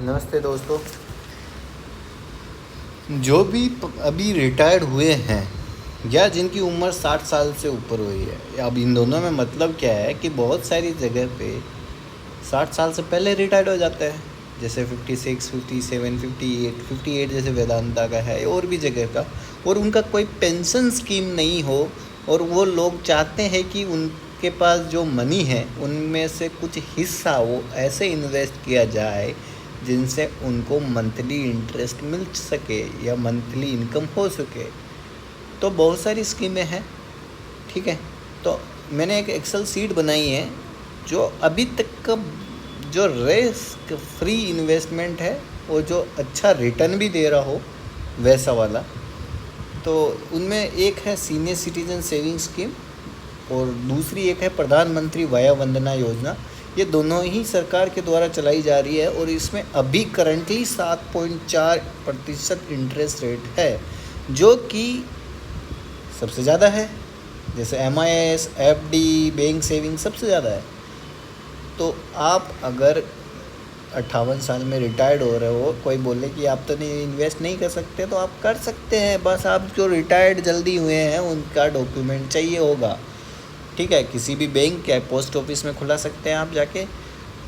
नमस्ते दोस्तों। जो भी अभी रिटायर्ड हुए हैं या जिनकी उम्र 60 साल से ऊपर हुई है, अब इन दोनों में मतलब क्या है कि बहुत सारी जगह पे 60 साल से पहले रिटायर्ड हो जाते हैं। जैसे 56, 57, 58 जैसे वेदांता का है और भी जगह का, और उनका कोई पेंशन स्कीम नहीं हो और वो लोग चाहते हैं कि उनके पास जो मनी है उनमें से कुछ हिस्सा वो ऐसे इन्वेस्ट किया जाए जिनसे उनको मंथली इंटरेस्ट मिल सके या मंथली इनकम हो सके। तो बहुत सारी स्कीमें हैं, ठीक है। तो मैंने एक एक्सेल सीट बनाई है जो अभी तक का जो रिस्क फ्री इन्वेस्टमेंट है और जो अच्छा रिटर्न भी दे रहा हो वैसा वाला। तो उनमें एक है सीनियर सिटीजन सेविंग स्कीम और दूसरी एक है प्रधानमंत्री वया वंदना योजना। ये दोनों ही सरकार के द्वारा चलाई जा रही है और इसमें अभी करंटली 7.4% इंटरेस्ट रेट है, जो कि सबसे ज़्यादा है। जैसे MIS, FD, बैंक सेविंग सबसे ज़्यादा है। तो आप अगर 58 साल में रिटायर्ड हो रहे हो, कोई बोले कि आप तो नहीं इन्वेस्ट नहीं कर सकते, तो आप कर सकते हैं। बस आप जो रिटायर्ड जल्दी हुए हैं उनका डॉक्यूमेंट चाहिए होगा, ठीक है। किसी भी बैंक या पोस्ट ऑफिस में खुला सकते हैं आप जाके।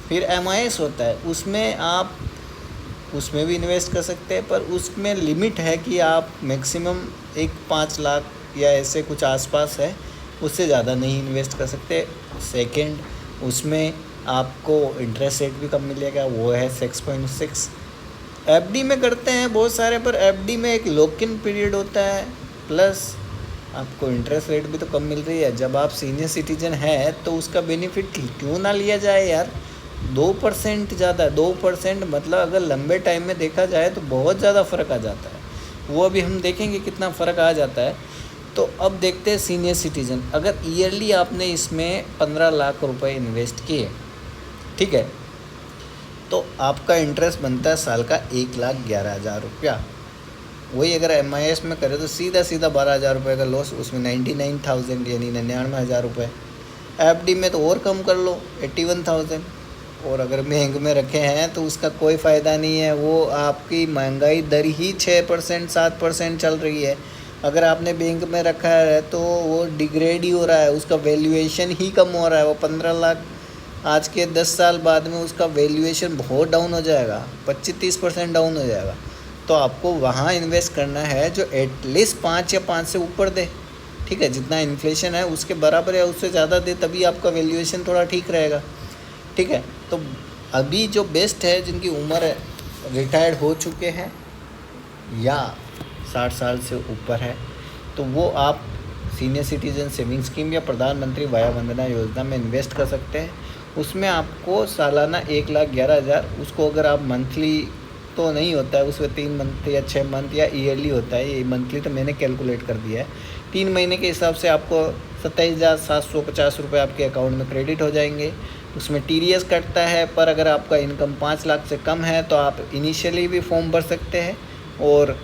फिर MIS होता है, उसमें आप उसमें भी इन्वेस्ट कर सकते हैं, पर उसमें लिमिट है कि आप मैक्सिमम 5 लाख या ऐसे कुछ आसपास है, उससे ज़्यादा नहीं इन्वेस्ट कर सकते। सेकंड, उसमें आपको इंटरेस्ट रेट भी कम मिलेगा, वो है 6.6। FD में करते हैं बहुत सारे, पर FD में एक लॉक इन पीरियड होता है, प्लस आपको इंटरेस्ट रेट भी तो कम मिल रही है। जब आप सीनियर सिटीजन हैं तो उसका बेनिफिट क्यों ना लिया जाए यार। 2% ज़्यादा, 2% मतलब अगर लंबे टाइम में देखा जाए तो बहुत ज़्यादा फ़र्क आ जाता है। वो अभी हम देखेंगे कितना फ़र्क आ जाता है। तो अब देखते हैं सीनियर सिटीजन। अगर ईयरली आपने इसमें 15 लाख रुपए इन्वेस्ट किए, ठीक है, तो आपका इंटरेस्ट बनता है साल का 1,11,000 रुपया। वही अगर MIS में करें तो सीधा 12,000 रुपये का लॉस, उसमें 99,000 यानी 99,000 रुपये। FD में तो और कम कर लो, 81,000। और अगर बैंक में रखे हैं तो उसका कोई फ़ायदा नहीं है, वो आपकी महंगाई दर ही 6% 7% चल रही है। अगर आपने बैंक में रखा है तो वो डिग्रेड ही हो रहा है, उसका वैल्यूएशन ही कम हो रहा है। वो 15 लाख आज के 10 साल बाद में उसका वैल्यूएशन बहुत डाउन हो जाएगा, 25-30% डाउन हो जाएगा। तो आपको वहाँ इन्वेस्ट करना है जो एटलीस्ट 5 या 5 से ऊपर दे, ठीक है। जितना इन्फ्लेशन है उसके बराबर या उससे ज़्यादा दे, तभी आपका वैल्यूएशन थोड़ा ठीक रहेगा, ठीक है। तो अभी जो बेस्ट है, जिनकी उम्र रिटायर्ड हो चुके हैं या 60 साल से ऊपर है, तो वो आप सीनियर सिटीजन सेविंग स्कीम या प्रधानमंत्री वया वंदना योजना में इन्वेस्ट कर सकते हैं। उसमें आपको सालाना 1,11,000, उसको अगर आप मंथली तो नहीं होता है, उसमें 3 मंथ या 6 मंथ या ईयरली होता है। ये मंथली तो मैंने कैलकुलेट कर दिया है, 3 महीने के हिसाब से आपको 27,750 रुपये आपके अकाउंट में क्रेडिट हो जाएंगे। उसमें TDS कटता है, पर अगर आपका इनकम 5 लाख से कम है तो आप इनिशियली भी फॉर्म भर सकते हैं, और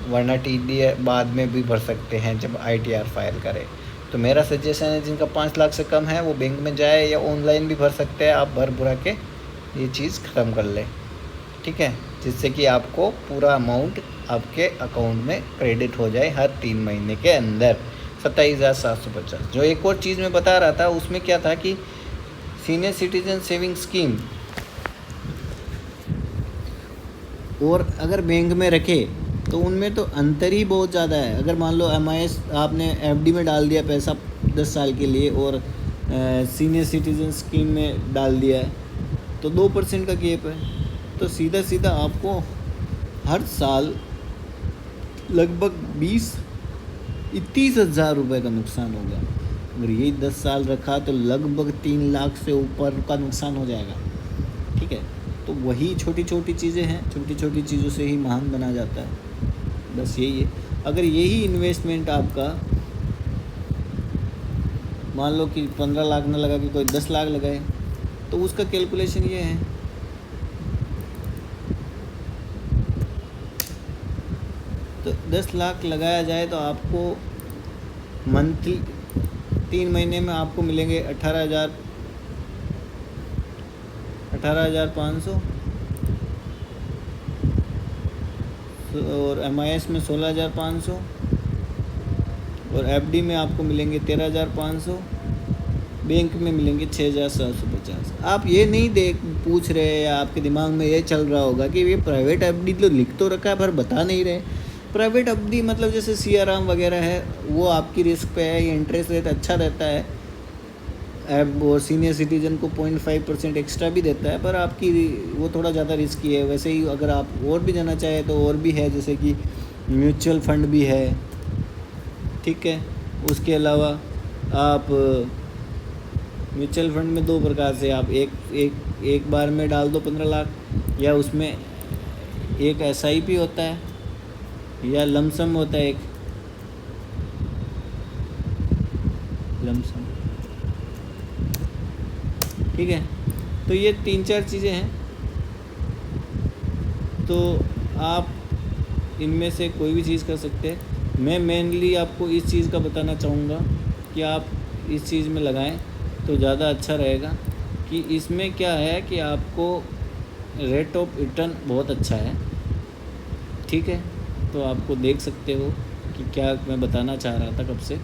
वरना TDS बाद में भी भर सकते हैं जब ITR फाइल करें। तो मेरा सजेशन है जिनका 5 लाख से कम है वो बैंक में जाए, या ऑनलाइन भी भर सकते हैं। आप भर भरा के ये चीज़ ख़त्म कर लें, ठीक है, जिससे कि आपको पूरा अमाउंट आपके अकाउंट में क्रेडिट हो जाए हर 3 महीने के अंदर, 27,750। जो एक और चीज़ मैं बता रहा था, उसमें क्या था कि सीनियर सिटीजन सेविंग स्कीम और अगर बैंक में रखे तो उनमें तो अंतर ही बहुत ज़्यादा है। अगर मान लो MIS आपने FD में डाल दिया पैसा 10 साल के लिए, और सीनियर सिटीजन स्कीम में डाल दिया है, तो 2% का गैप है। तो सीधा सीधा आपको हर साल लगभग 20-30 हज़ार रुपये का नुकसान हो गया। अगर यही 10 साल रखा तो लगभग 3 लाख से ऊपर का नुकसान हो जाएगा, ठीक है। तो वही छोटी छोटी चीज़ें हैं, छोटी छोटी चीज़ों से ही महान बना जाता है, बस यही है। अगर यही इन्वेस्टमेंट आपका मान लो कि 15 लाख ना लगा के कोई 10 लाख लगाए, तो उसका कैलकुलेशन ये है, तो 10 लाख लगाया जाए तो आपको मंथली 3 महीने में आपको मिलेंगे 18,500, और MIS में 16,500 और FD में आपको मिलेंगे 13,500, बैंक में मिलेंगे 6,750। आप ये नहीं पूछ रहे या आपके दिमाग में ये चल रहा होगा कि ये प्राइवेट FD तो लिख तो रखा है पर बता नहीं रहे। प्राइवेट FD मतलब जैसे CRM वगैरह है, वो आपकी रिस्क पे है, ये इंटरेस्ट रेट अच्छा रहता है और सीनियर सिटीजन को 0.5% एक्स्ट्रा भी देता है, पर आपकी वो थोड़ा ज़्यादा रिस्की है। वैसे ही अगर आप और भी जाना चाहें तो और भी है, जैसे कि म्यूचुअल फंड भी है, ठीक है। उसके अलावा आप म्यूचुअल फंड में 2 प्रकार से, आप एक बार में डाल दो 15 लाख, या उसमें एक SIP होता है या लमसम होता है, एक लमसम, ठीक है। तो ये 3-4 चीज़ें हैं, तो आप इनमें से कोई भी चीज़ कर सकते हैं। मैं मेनली आपको इस चीज़ का बताना चाहूँगा कि आप इस चीज़ में लगाएं तो ज़्यादा अच्छा रहेगा। कि इसमें क्या है कि आपको रेट ऑफ रिटर्न बहुत अच्छा है, ठीक है। तो आपको देख सकते हो कि क्या मैं बताना चाह रहा था कब से।